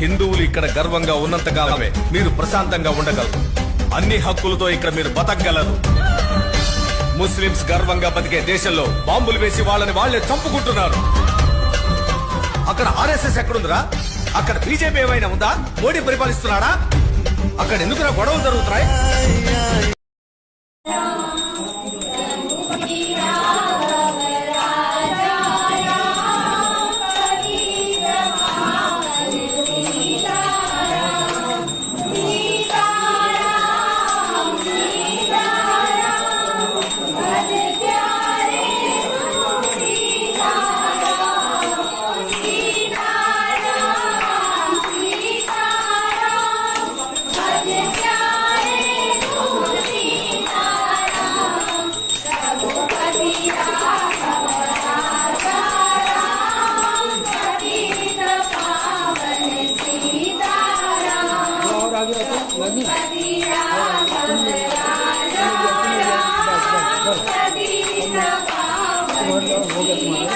హిందువులు ఇక్కడ గర్వంగా ఉన్నంత కాలమే మీరు ప్రశాంతంగా ఉండగలరు. అన్ని హక్కులతో ఇక్కడ మీరు బతకగలరు. ముస్లింస్ గర్వంగా బతికే దేశంలో బాంబులు వేసి వాళ్ళని వాళ్లే చంపుకుంటున్నారు. అక్కడ ఆర్ఎస్ఎస్ ఎక్కడుందిరా? అక్కడ బీజేపీ ఏమైనా ఉందా? మోడీ పరిపాలిస్తున్నాడా? అక్కడ ఎందుకురా గొడవలు జరుగుతున్నాయి? हो गया तुम्हारा